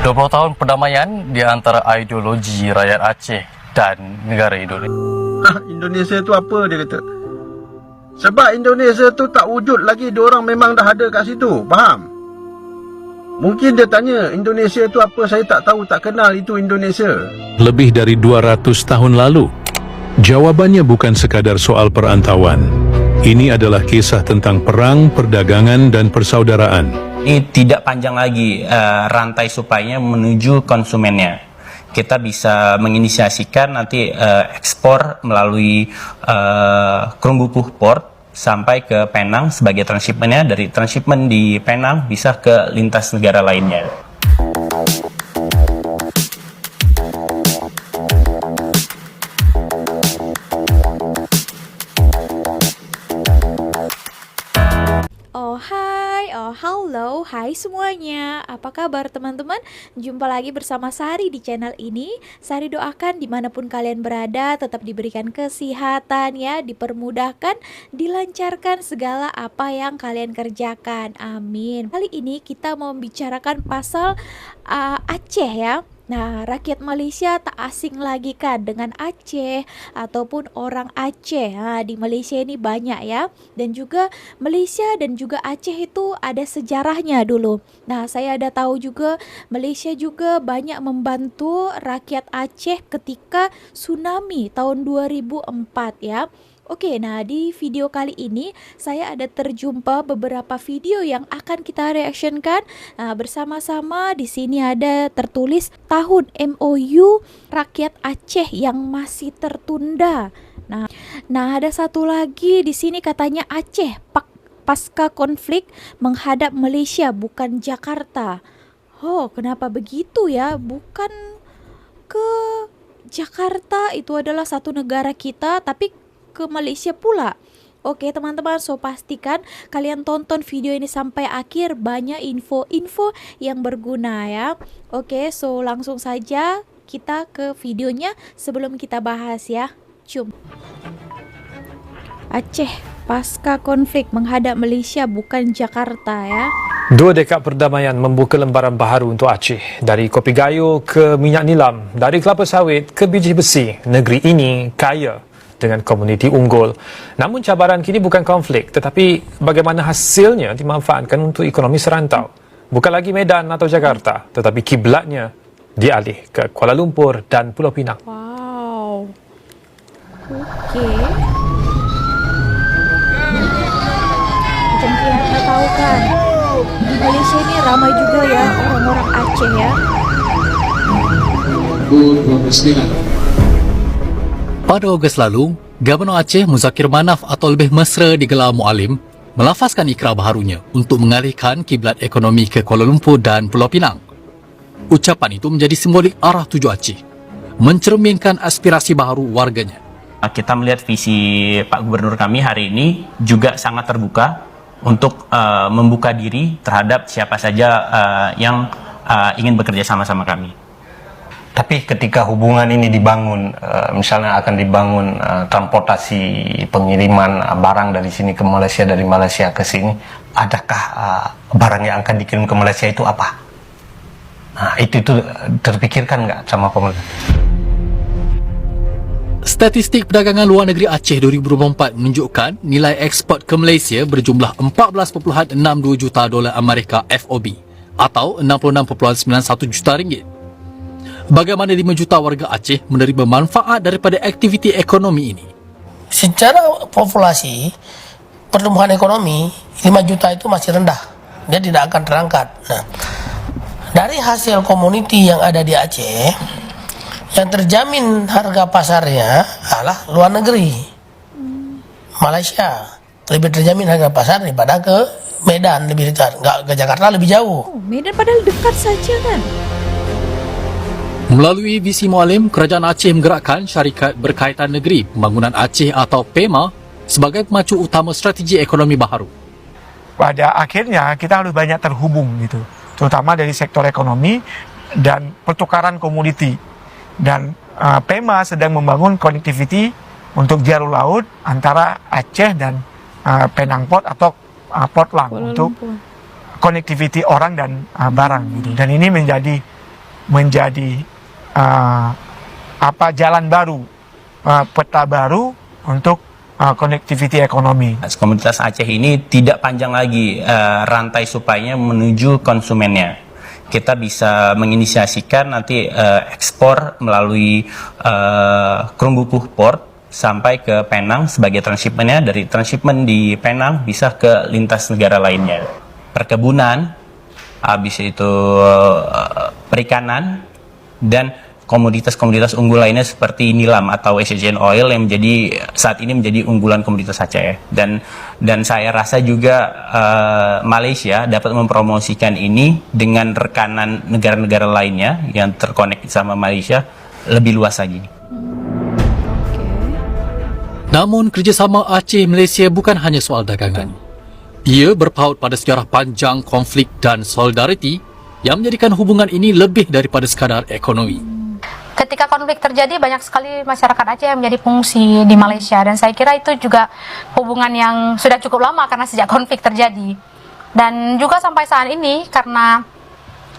20 tahun perdamaian di antara ideologi rakyat Aceh dan negara Indonesia. Indonesia tu apa dia kata? Sebab Indonesia tu tak wujud lagi, diorang memang dah ada kat situ, faham? Mungkin dia tanya, Indonesia tu apa, saya tak tahu, tak kenal itu Indonesia. Lebih dari 200 tahun lalu, jawabannya bukan sekadar soal perantauan. Ini adalah kisah tentang perang, perdagangan, dan persaudaraan. Ini tidak panjang lagi rantai suplainya menuju konsumennya. Kita bisa menginisiasikan nanti ekspor melalui Krunggupuh Port sampai ke Penang sebagai transshipmentnya. Dari transshipment di Penang bisa ke lintas negara lainnya. Halo, hai semuanya. Apa kabar teman-teman? Jumpa lagi bersama Sari di channel ini. Sari doakan dimanapun kalian berada tetap diberikan kesehatan ya, dipermudahkan, dilancarkan segala apa yang kalian kerjakan. Amin. Kali ini kita mau membicarakan pasal Aceh ya. Nah, rakyat Malaysia tak asing lagi kan dengan Aceh ataupun orang Aceh. Di Malaysia ini banyak ya. Dan juga Malaysia dan juga Aceh itu ada sejarahnya dulu. Nah, saya ada tahu juga Malaysia juga banyak membantu rakyat Aceh ketika tsunami tahun 2004 ya. Oke, nah di video kali ini saya ada terjumpa beberapa video yang akan kita reactionkan bersama-sama. Di sini ada tertulis tahun MOU rakyat Aceh yang masih tertunda. Nah ada satu lagi di sini katanya Aceh pasca konflik menghadap Malaysia bukan Jakarta. Oh, kenapa begitu ya? Bukan ke Jakarta, itu adalah satu negara kita, tapi ke Malaysia pula. Oke teman-teman, so pastikan kalian tonton video ini sampai akhir, banyak info-info yang berguna ya. Oke, so langsung saja kita ke videonya sebelum kita bahas ya. Cum. Aceh pasca konflik menghadap Malaysia bukan Jakarta ya. 2 dekad perdamaian membuka lembaran baharu untuk Aceh. Dari kopi gayo ke minyak nilam, dari kelapa sawit ke biji besi, negeri ini kaya dengan komuniti unggul. Namun cabaran kini bukan konflik, tetapi bagaimana hasilnya dimanfaatkan untuk ekonomi serantau. Bukan lagi Medan atau Jakarta, tetapi kiblatnya dialih ke Kuala Lumpur dan Pulau Pinang. Wow. Oke. Macam kita tahu kan, di Malaysia ini ramai juga ya orang-orang Aceh ya. Pada Ogos lalu, Gubernur Aceh Muzakir Manaf atau lebih mesra digelar Mualim melafazkan ikrar baharunya untuk mengalihkan kiblat ekonomi ke Kuala Lumpur dan Pulau Pinang. Ucapan itu menjadi simbolik arah tuju Aceh, mencerminkan aspirasi baharu warganya. Kita melihat visi Pak Gubernur kami hari ini juga sangat terbuka untuk membuka diri terhadap siapa saja yang ingin bekerja sama-sama kami. Tapi ketika hubungan ini dibangun, misalnya akan dibangun transportasi pengiriman barang dari sini ke Malaysia, dari Malaysia ke sini, adakah barang yang akan dikirim ke Malaysia itu apa? Nah, itu terpikirkan nggak sama pemerintah? Statistik perdagangan luar negeri Aceh 2024 menunjukkan nilai ekspor ke Malaysia berjumlah 14.62 juta dolar Amerika FOB atau 66.91 juta ringgit. Bagaimana 5 juta warga Aceh menerima manfaat daripada aktiviti ekonomi ini? Secara populasi, pertumbuhan ekonomi 5 juta itu masih rendah. Dia tidak akan terangkat. Nah, dari hasil komoditi yang ada di Aceh, yang terjamin harga pasarnya adalah luar negeri. Malaysia lebih terjamin harga pasar daripada ke Medan, lebih dekat. Nggak ke Jakarta, lebih jauh. Oh, Medan padahal dekat saja kan. Melalui visi Mualim, Kerajaan Aceh menggerakkan syarikat berkaitan negeri pembangunan Aceh atau PEMA sebagai pemacu utama strategi ekonomi baharu. Pada akhirnya kita harus banyak terhubung gitu, terutama dari sektor ekonomi dan pertukaran komoditi. Dan PEMA sedang membangun connectivity untuk jalur laut antara Aceh dan Penang Port atau Port Lang untuk connectivity orang dan barang gitu. Dan ini menjadi menjadi jalan baru, peta baru untuk connectivity ekonomi. Komunitas Aceh ini tidak panjang lagi rantai suplainya menuju konsumennya. Kita bisa menginisiasikan nanti ekspor melalui Krunggupuh Port sampai ke Penang sebagai transshipmentnya. Dari transshipment di Penang bisa ke lintas negara lainnya. Perkebunan, habis itu perikanan, dan komoditas-komoditas unggul lainnya seperti nilam atau essential oil yang saat ini menjadi unggulan komoditas Aceh. Dan saya rasa juga Malaysia dapat mempromosikan ini dengan rekanan negara-negara lainnya yang terkonek sama Malaysia lebih luas lagi. Namun kerjasama Aceh-Malaysia bukan hanya soal dagangan. Ia berpaut pada sejarah panjang konflik dan solidariti yang menjadikan hubungan ini lebih daripada sekadar ekonomi. Ketika konflik terjadi, banyak sekali masyarakat Aceh yang menjadi pengungsi di Malaysia, dan saya kira itu juga hubungan yang sudah cukup lama karena sejak konflik terjadi. Dan juga sampai saat ini, karena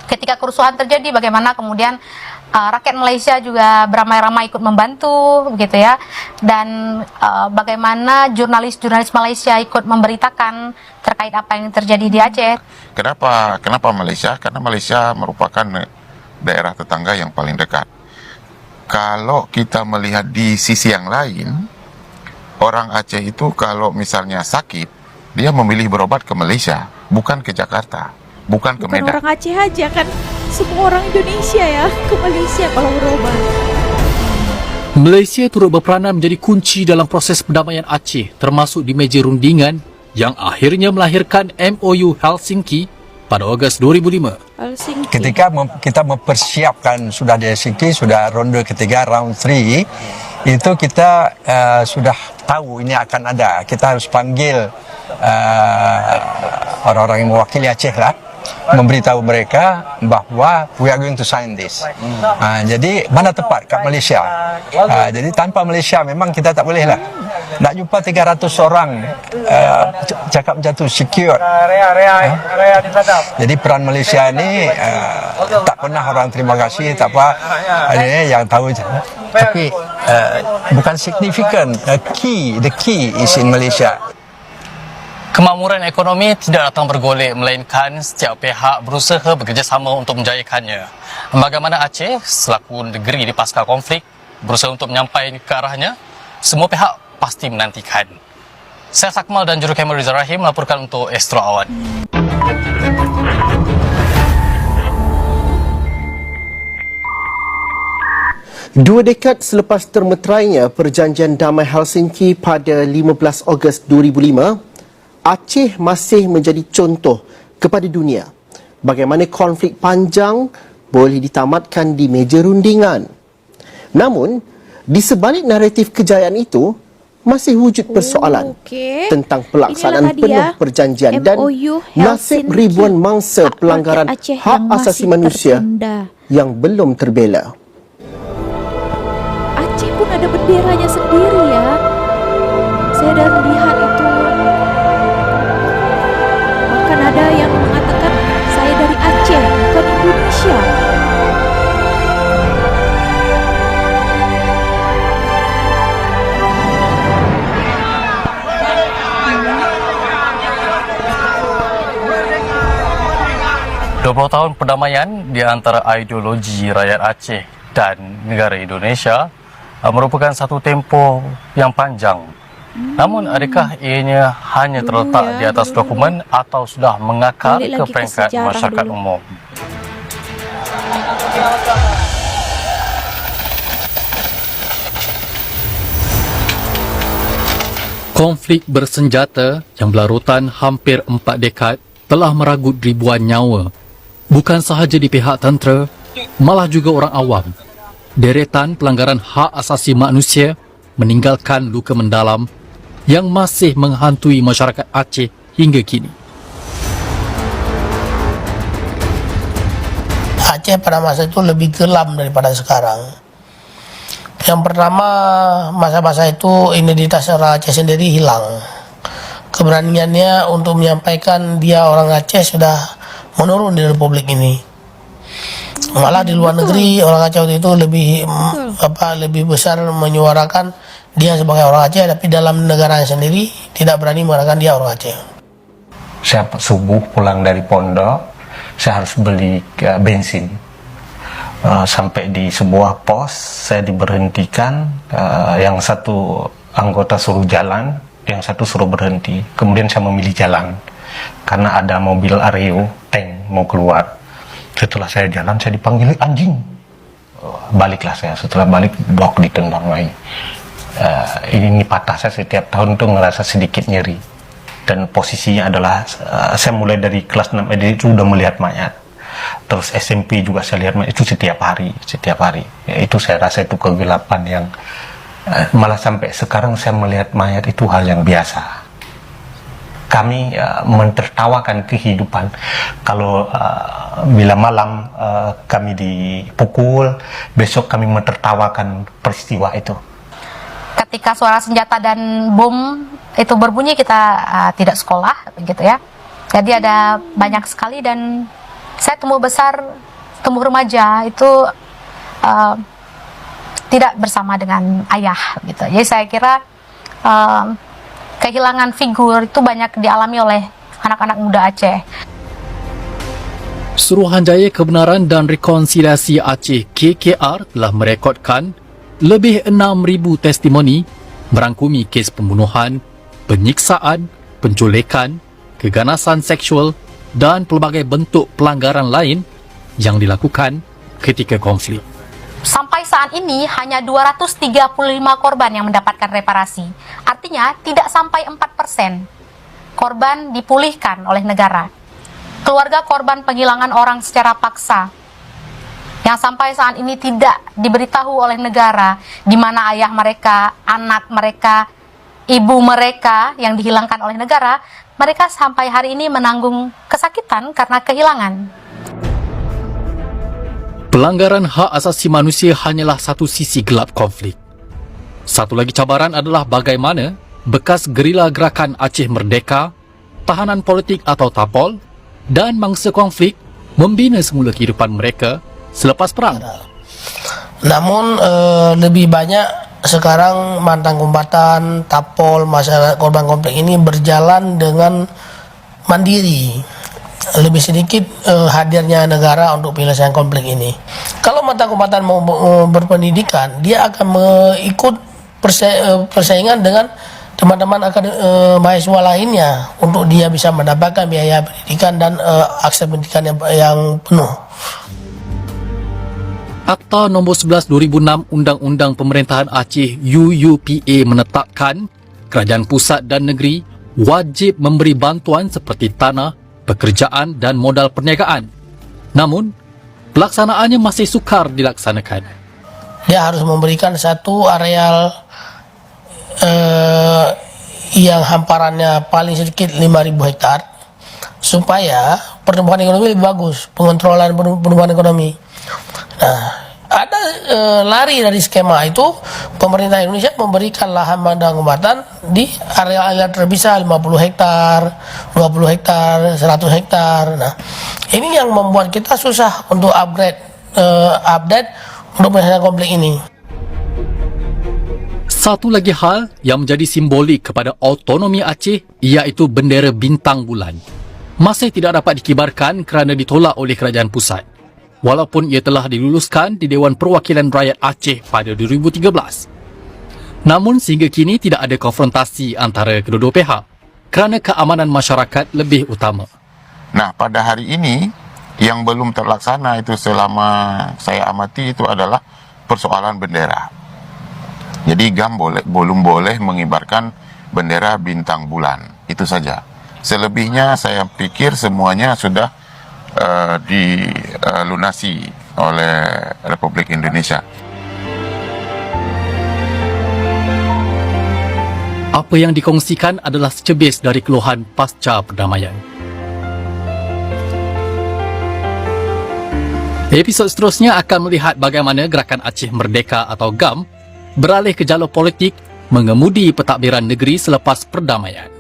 ketika kerusuhan terjadi, bagaimana kemudian rakyat Malaysia juga beramai-ramai ikut membantu, begitu ya, dan bagaimana jurnalis-jurnalis Malaysia ikut memberitakan terkait apa yang terjadi di Aceh. Kenapa Malaysia? Karena Malaysia merupakan daerah tetangga yang paling dekat. Kalau kita melihat di sisi yang lain, orang Aceh itu kalau misalnya sakit, dia memilih berobat ke Malaysia, bukan ke Jakarta, bukan ke Medan. Bukan orang Aceh aja kan, semua orang Indonesia ya ke Malaysia kalau berobat. Malaysia turut berperanan menjadi kunci dalam proses perdamaian Aceh, termasuk di meja rundingan yang akhirnya melahirkan MOU Helsinki pada Ogos 2005. Helsinki. Ketika kita mempersiapkan sudah di Helsinki, sudah ronde ketiga, round 3, itu kita sudah tahu ini akan ada. Kita harus panggil orang-orang yang mewakili Aceh lah, memberitahu mereka bahwa we are going to sign this. Jadi mana tepat? Kat Malaysia. Jadi tanpa Malaysia memang kita tak boleh lah. Nak jumpa 300 orang cakap macam tu secure. Jadi peran Malaysia ni tak pernah orang terima kasih, tak apa. Yang tahu je. Tapi bukan signifikan. The key is in Malaysia. Kemakmuran ekonomi tidak datang bergolek, melainkan setiap pihak berusaha bekerjasama untuk menjayakannya. Bagaimana Aceh selaku negeri di pasca konflik berusaha untuk menyampaikan ke arahnya, semua pihak pasti menantikan. Saya Sakmal dan juru kamera Rizal Rahim melaporkan untuk Astro Awan. Dua dekad selepas termeterainya Perjanjian Damai Helsinki pada 15 Ogos 2005, Aceh masih menjadi contoh kepada dunia bagaimana konflik panjang boleh ditamatkan di meja rundingan. Namun, di sebalik naratif kejayaan itu, masih wujud persoalan tentang pelaksanaan penuh perjanjian dan nasib ribuan mangsa pelanggaran hak asasi manusia yang belum terbela. Aceh pun ada benderanya sendiri ya. Saya dah lihat itu. Bahkan ada yang mengatakan saya dari Aceh, bukan Indonesia. Dua 20 tahun perdamaian di antara ideologi rakyat Aceh dan negara Indonesia merupakan satu tempoh yang panjang. Namun adakah ianya hanya terletak di atas dokumen atau sudah mengakar ke peringkat masyarakat umum? Konflik bersenjata yang berlarutan hampir 4 dekad telah meragut ribuan nyawa. Bukan sahaja di pihak tentera, malah juga orang awam. Deretan pelanggaran hak asasi manusia meninggalkan luka mendalam yang masih menghantui masyarakat Aceh hingga kini. Aceh pada masa itu lebih kelam daripada sekarang. Yang pertama, masa-masa itu identitas orang Aceh sendiri hilang. Keberaniannya untuk menyampaikan dia orang Aceh sudah menurun di Republik ini. Malah di luar negeri orang Aceh waktu itu lebih besar menyuarakan dia sebagai orang Aceh, tapi dalam negaranya sendiri tidak berani mengatakan dia orang Aceh. Saya subuh pulang dari pondok, saya harus beli bensin. Sampai di sebuah pos, saya diberhentikan. Yang satu anggota suruh jalan, yang satu suruh berhenti. Kemudian saya memilih jalan karena ada mobil Areo tank mau keluar. Setelah saya jalan, saya dipanggil anjing. Baliklah saya. Setelah balik, blok ditendang lagi. Ini patah, saya setiap tahun tuh ngerasa sedikit nyeri. Dan posisinya adalah saya mulai dari kelas 6 SD itu udah melihat mayat. Terus SMP juga saya lihat mayat itu setiap hari. Ya, itu saya rasa itu kegelapan yang malah sampai sekarang saya melihat mayat itu hal yang biasa. Kami mentertawakan kehidupan. Kalau bila malam kami dipukul, besok kami mentertawakan peristiwa itu. Ketika suara senjata dan bom itu berbunyi, kita tidak sekolah, begitu ya. Jadi ada banyak sekali, dan saya tumbuh remaja itu tidak bersama dengan ayah, gitu. Jadi saya kira kehilangan figur itu banyak dialami oleh anak-anak muda Aceh. Suruhanjaya Kebenaran dan Rekonsiliasi Aceh KKR telah merekodkan lebih 6,000 testimoni merangkumi kes pembunuhan, penyiksaan, penculikan, keganasan seksual dan pelbagai bentuk pelanggaran lain yang dilakukan ketika konflik. Sampai saat ini hanya 235 korban yang mendapatkan reparasi. Artinya tidak sampai 4% korban dipulihkan oleh negara. Keluarga korban penghilangan orang secara paksa yang sampai saat ini tidak diberitahu oleh negara di mana ayah mereka, anak mereka, ibu mereka yang dihilangkan oleh negara, mereka sampai hari ini menanggung kesakitan karena kehilangan. Pelanggaran hak asasi manusia hanyalah satu sisi gelap konflik. Satu lagi cabaran adalah bagaimana bekas gerila Gerakan Aceh Merdeka, tahanan politik atau TAPOL, dan mangsa konflik membina semula kehidupan mereka selepas perang. Namun lebih banyak sekarang mantan kombatan, TAPOL, masyarakat korban konflik ini berjalan dengan mandiri. Lebih sedikit hadirnya negara untuk penyelesaian konflik ini. Kalau mantan kombatan mau berpendidikan, dia akan ikut persaingan dengan teman-teman mahasiswa lainnya untuk dia bisa mendapatkan biaya pendidikan dan akses pendidikan yang penuh. Akta Nombor 11 2006 Undang-Undang Pemerintahan Aceh UUPA menetapkan kerajaan pusat dan negeri wajib memberi bantuan seperti tanah, pekerjaan dan modal perniagaan. Namun, pelaksanaannya masih sukar dilaksanakan. Dia harus memberikan satu areal yang hamparannya paling sedikit 5.000 hektar supaya pertumbuhan ekonomi lebih bagus, pengontrolan pertumbuhan ekonomi. Nah, ada lari dari skema itu, pemerintah Indonesia memberikan lahan mantan kombatan di area-area terpisah 50 hektar, 20 hektar, 100 hektar. Nah, ini yang membuat kita susah untuk update untuk penyelesaian konflik ini. Satu lagi hal yang menjadi simbolik kepada autonomi Aceh iaitu bendera bintang bulan. Masih tidak dapat dikibarkan kerana ditolak oleh kerajaan pusat. Walaupun ia telah diluluskan di Dewan Perwakilan Rakyat Aceh pada 2013. Namun sehingga kini tidak ada konfrontasi antara kedua-dua pihak kerana keamanan masyarakat lebih utama. Nah, pada hari ini yang belum terlaksana itu selama saya amati itu adalah persoalan bendera. Jadi GAM belum boleh mengibarkan bendera bintang bulan, itu saja. Selebihnya saya pikir semuanya sudah dilunasi oleh Republik Indonesia. Apa yang dikongsikan adalah secebis dari keluhan pasca perdamaian. Episod seterusnya akan melihat bagaimana Gerakan Aceh Merdeka atau GAM beralih ke jalur politik mengemudi pentadbiran negeri selepas perdamaian.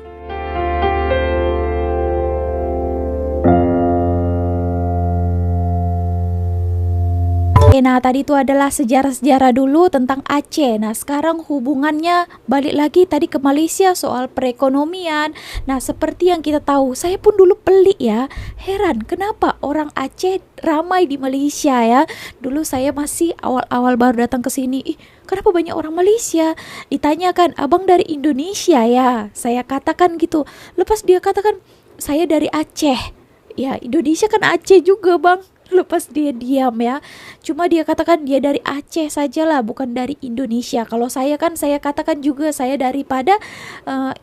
Oke, nah tadi itu adalah sejarah-sejarah dulu tentang Aceh. Nah sekarang hubungannya balik lagi tadi ke Malaysia soal perekonomian. Nah seperti yang kita tahu, saya pun dulu pelik ya, heran kenapa orang Aceh ramai di Malaysia ya. Dulu saya masih awal-awal baru datang ke sini, kenapa banyak orang Malaysia? Ditanyakan, abang dari Indonesia ya? Saya katakan gitu. Lepas dia katakan, saya dari Aceh. Ya Indonesia kan Aceh juga bang. Lepas dia diam ya. Cuma dia katakan dia dari Aceh sajalah, bukan dari Indonesia. Kalau saya kan saya katakan juga saya daripada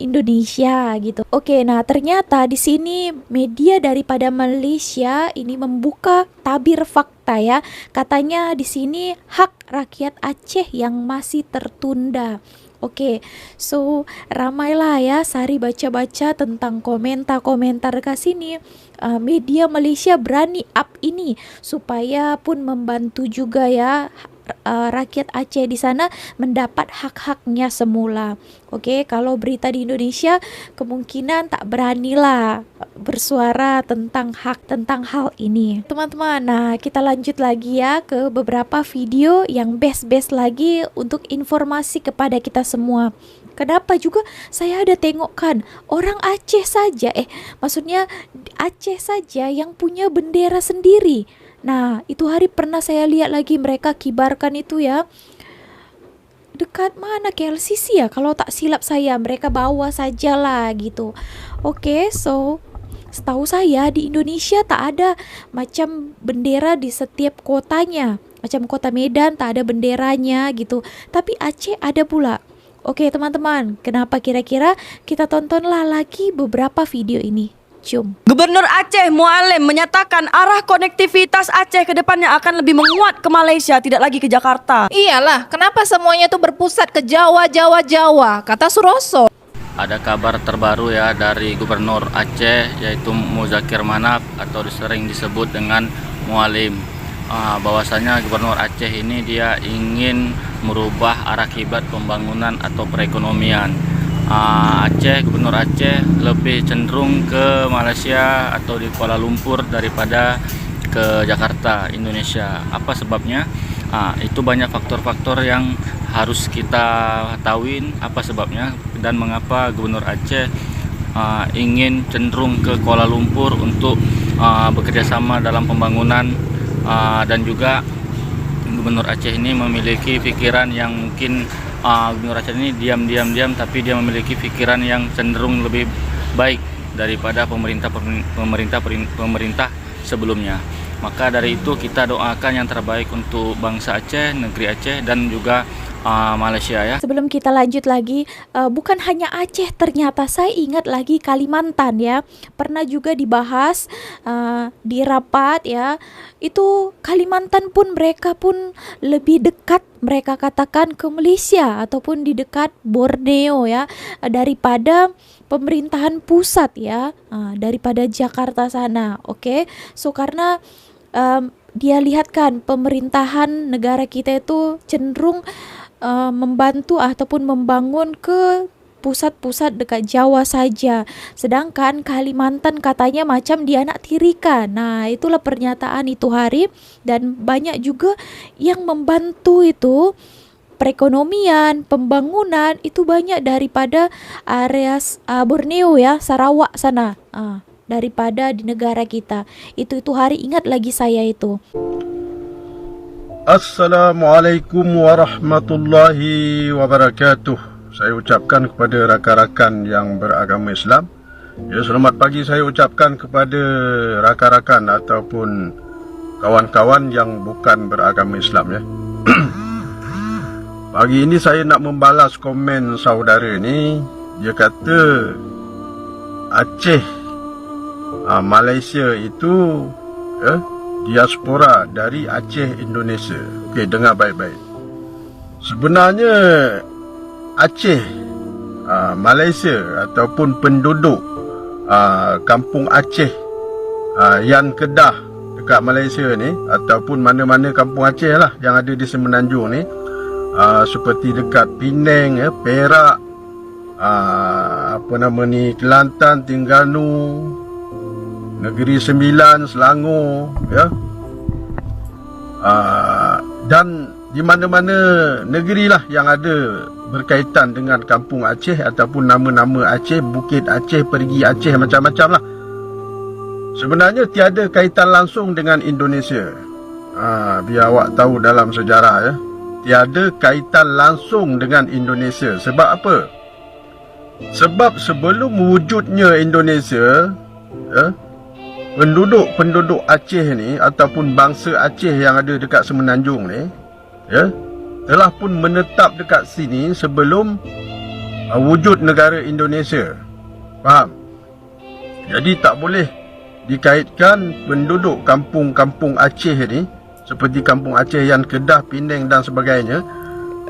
Indonesia gitu. Oke, nah ternyata di sini media daripada Malaysia ini membuka tabir fakta ya. Katanya di sini hak rakyat Aceh yang masih tertunda. Oke, so ramailah ya Sari baca-baca tentang komentar-komentar ke sini. Media Malaysia berani up ini supaya pun membantu juga ya rakyat Aceh di sana mendapat hak-haknya semula. Oke, kalau berita di Indonesia kemungkinan tak beranilah bersuara tentang hal ini. Teman-teman, nah kita lanjut lagi ya ke beberapa video yang best lagi untuk informasi kepada kita semua. Kenapa juga saya ada tengokkan orang Aceh saja, maksudnya Aceh saja yang punya bendera sendiri. Nah, itu hari pernah saya lihat lagi mereka kibarkan itu ya. Dekat mana KLCC ya? Kalau tak silap saya, mereka bawa sajalah gitu. Oke, so setahu saya di Indonesia tak ada macam bendera di setiap kotanya. Macam kota Medan tak ada benderanya gitu. Tapi Aceh ada pula. Oke teman-teman, kenapa kira-kira? Kita tontonlah lagi beberapa video ini. Jom. Gubernur Aceh Mualim menyatakan arah konektivitas Aceh ke depannya akan lebih menguat ke Malaysia, tidak lagi ke Jakarta. Iyalah, kenapa semuanya itu berpusat ke Jawa, kata Suroso. Ada kabar terbaru ya dari Gubernur Aceh, yaitu Muzakir Manaf atau sering disebut dengan Mualim. Bahwasanya Gubernur Aceh ini dia ingin merubah arah kiblat pembangunan atau perekonomian. Gubernur Aceh lebih cenderung ke Malaysia atau di Kuala Lumpur daripada ke Jakarta, Indonesia. Apa sebabnya? Itu banyak faktor-faktor yang harus kita tahuin apa sebabnya dan mengapa Gubernur Aceh ingin cenderung ke Kuala Lumpur untuk bekerjasama dalam pembangunan, dan juga Gubernur Aceh ini memiliki pikiran yang mungkin Gubernur Aceh ini diam tapi dia memiliki pikiran yang cenderung lebih baik daripada pemerintah sebelumnya. Maka dari itu kita doakan yang terbaik untuk bangsa Aceh, negeri Aceh dan juga Malaysia ya. Sebelum kita lanjut lagi, bukan hanya Aceh, ternyata saya ingat lagi Kalimantan ya. Pernah juga dibahas di rapat ya. Itu Kalimantan pun mereka pun lebih dekat, mereka katakan ke Malaysia ataupun di dekat Borneo ya, daripada pemerintahan pusat ya, daripada Jakarta sana. Oke. So karena dia lihat kan pemerintahan negara kita itu cenderung membantu ataupun membangun ke pusat-pusat dekat Jawa saja. Sedangkan Kalimantan katanya macam dia nak tirikan. Nah, itulah pernyataan itu hari, dan banyak juga yang membantu itu perekonomian, pembangunan itu banyak daripada area Borneo ya, Sarawak sana. Daripada di negara kita. Itu hari ingat lagi saya itu. Assalamualaikum warahmatullahi wabarakatuh. Saya ucapkan kepada rakan-rakan yang beragama Islam. Ya, selamat pagi saya ucapkan kepada rakan-rakan ataupun kawan-kawan yang bukan beragama Islam ya. Pagi ini saya nak membalas komen saudara ni. Dia kata Aceh, Malaysia itu diaspora dari Aceh, Indonesia. Okey, dengar baik-baik. Sebenarnya Aceh, Malaysia ataupun penduduk kampung Aceh, Yan Kedah dekat Malaysia ni, ataupun mana-mana kampung Aceh lah yang ada di Semenanjung ni, seperti dekat Penang, Perak, Kelantan, Terengganu, Negeri Sembilan, Selangor ya. Dan di mana-mana negeri lah yang ada berkaitan dengan kampung Aceh ataupun nama-nama Aceh, Bukit Aceh, Pergi Aceh, macam-macam lah. Sebenarnya tiada kaitan langsung dengan Indonesia. Biar awak tahu dalam sejarah ya. Tiada kaitan langsung dengan Indonesia. Sebab apa? Sebab sebelum wujudnya Indonesia, penduduk-penduduk Aceh ni ataupun bangsa Aceh yang ada dekat Semenanjung ni, telah pun menetap dekat sini sebelum wujud negara Indonesia. Faham? Jadi tak boleh dikaitkan penduduk kampung-kampung Aceh ni seperti kampung Aceh yang Kedah, Penang dan sebagainya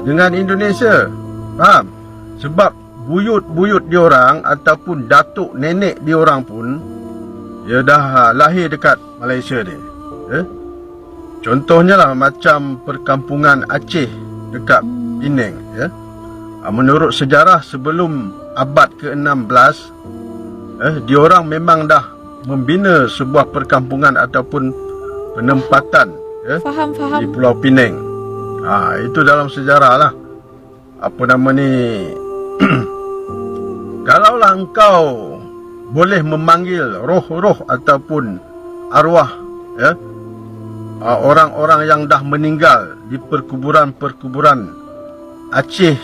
dengan Indonesia. Faham? Sebab buyut-buyut diorang ataupun datuk nenek diorang pun dah lahir dekat Malaysia ni. Contohnya lah macam perkampungan Aceh dekat Penang. Menurut sejarah sebelum abad ke-16, diorang memang dah membina sebuah perkampungan ataupun penempatan Faham. di Pulau Penang. Itu dalam sejarah lah. Apa nama ni? Kalaulah engkau boleh memanggil roh-roh ataupun arwah orang-orang yang dah meninggal di perkuburan-perkuburan Aceh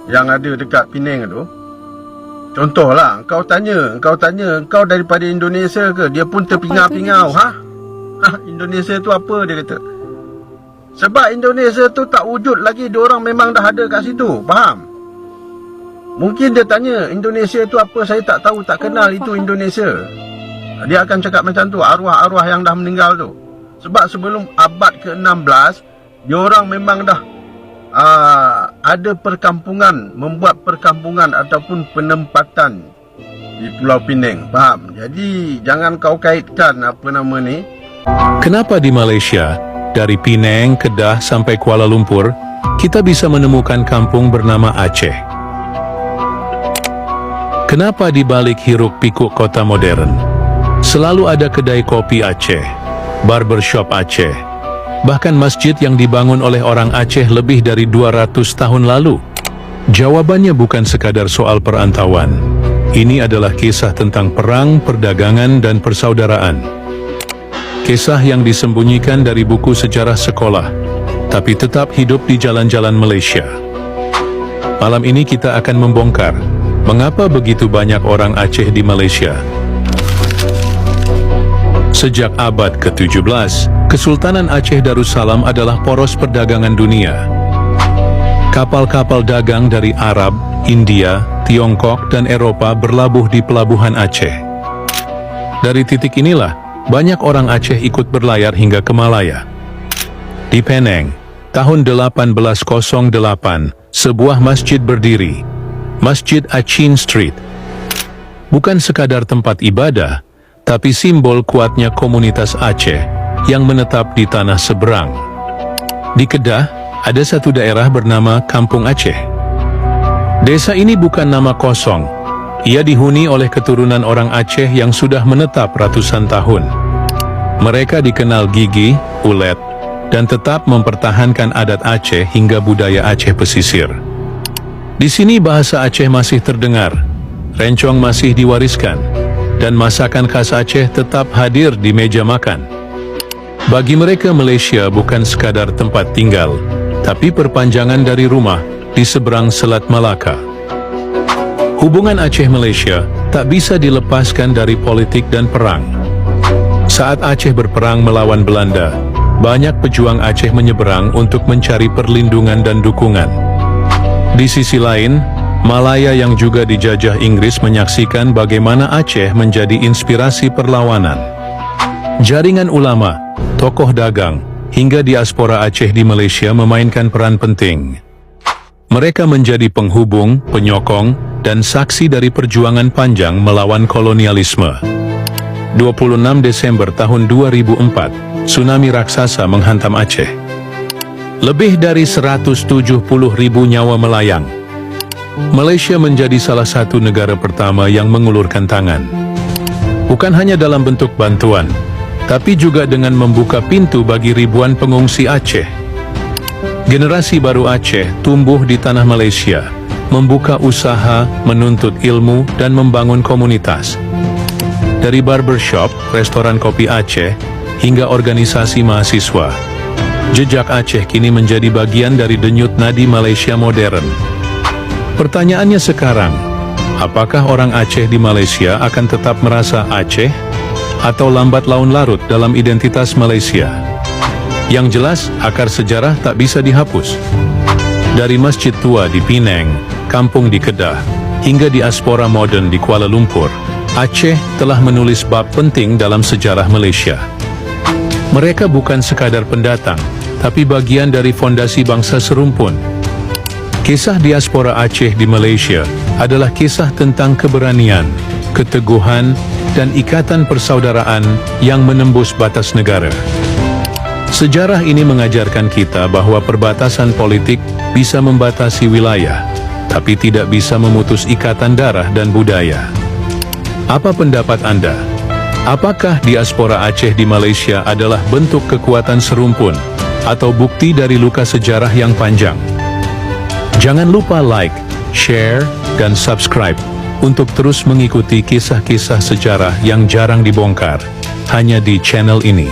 yang ada dekat Penang tu. Contohlah, engkau tanya, engkau daripada Indonesia ke? Dia pun terpingau-pingau. Indonesia tu apa? Dia kata. Sebab Indonesia tu tak wujud lagi, diorang memang dah ada kat situ. Faham? Mungkin dia tanya, Indonesia tu apa? Saya tak tahu, tak kenal itu Indonesia. Dia akan cakap macam tu, arwah-arwah yang dah meninggal tu. Sebab sebelum abad ke-16, diorang memang dah ada perkampungan, membuat perkampungan ataupun penempatan di Pulau Penang. Faham? Jadi jangan kau kaitkan apa nama ni. Kenapa di Malaysia, dari Penang, Kedah sampai Kuala Lumpur, kita bisa menemukan kampung bernama Aceh? Kenapa di balik hiruk-pikuk kota modern, selalu ada kedai kopi Aceh, barbershop Aceh, bahkan masjid yang dibangun oleh orang Aceh lebih dari 200 tahun lalu? Jawabannya bukan sekadar soal perantauan. Ini adalah kisah tentang perang, perdagangan, dan persaudaraan. Kisah yang disembunyikan dari buku sejarah sekolah, tapi tetap hidup di jalan-jalan Malaysia. Malam ini kita akan membongkar mengapa begitu banyak orang Aceh di Malaysia. Sejak abad ke-17, Kesultanan Aceh Darussalam adalah poros perdagangan dunia. Kapal-kapal dagang dari Arab, India, Tiongkok, dan Eropa berlabuh di pelabuhan Aceh. Dari titik inilah, banyak orang Aceh ikut berlayar hingga ke Malaya. Di Penang, tahun 1808, sebuah masjid berdiri, Masjid Achin Street. Bukan sekadar tempat ibadah, tapi simbol kuatnya komunitas Aceh yang menetap di tanah seberang. Di Kedah, ada satu daerah bernama Kampung Aceh. Desa ini bukan nama kosong. Ia dihuni oleh keturunan orang Aceh yang sudah menetap ratusan tahun. Mereka dikenal gigih, ulet, dan tetap mempertahankan adat Aceh hingga budaya Aceh pesisir. Di sini bahasa Aceh masih terdengar, rencong masih diwariskan, dan masakan khas Aceh tetap hadir di meja makan. Bagi mereka, Malaysia bukan sekadar tempat tinggal, tapi perpanjangan dari rumah di seberang Selat Malaka. Hubungan Aceh-Malaysia tak bisa dilepaskan dari politik dan perang. Saat Aceh berperang melawan Belanda, banyak pejuang Aceh menyeberang untuk mencari perlindungan dan dukungan. Di sisi lain, Malaya yang juga dijajah Inggris menyaksikan bagaimana Aceh menjadi inspirasi perlawanan. Jaringan ulama, tokoh dagang, hingga diaspora Aceh di Malaysia memainkan peran penting. Mereka menjadi penghubung, penyokong, dan saksi dari perjuangan panjang melawan kolonialisme. 26 Desember tahun 2004, tsunami raksasa menghantam Aceh. Lebih dari 170.000 nyawa melayang. Malaysia menjadi salah satu negara pertama yang mengulurkan tangan. Bukan hanya dalam bentuk bantuan, tapi juga dengan membuka pintu bagi ribuan pengungsi Aceh. Generasi baru Aceh tumbuh di tanah Malaysia, membuka usaha, menuntut ilmu, dan membangun komunitas. Dari barbershop, restoran kopi Aceh, hingga organisasi mahasiswa, jejak Aceh kini menjadi bagian dari denyut nadi Malaysia modern. Pertanyaannya sekarang, apakah orang Aceh di Malaysia akan tetap merasa Aceh, atau lambat laun larut dalam identitas Malaysia? Yang jelas, akar sejarah tak bisa dihapus. Dari masjid tua di Penang, kampung di Kedah, hingga diaspora modern di Kuala Lumpur, Aceh telah menulis bab penting dalam sejarah Malaysia. Mereka bukan sekadar pendatang, tapi bagian dari fondasi bangsa serumpun. Kisah diaspora Aceh di Malaysia adalah kisah tentang keberanian, keteguhan, dan ikatan persaudaraan yang menembus batas negara. Sejarah ini mengajarkan kita bahwa perbatasan politik bisa membatasi wilayah, tapi tidak bisa memutus ikatan darah dan budaya. Apa pendapat Anda? Apakah diaspora Aceh di Malaysia adalah bentuk kekuatan serumpun atau bukti dari luka sejarah yang panjang? Jangan lupa like, share, dan subscribe untuk terus mengikuti kisah-kisah sejarah yang jarang dibongkar hanya di channel ini.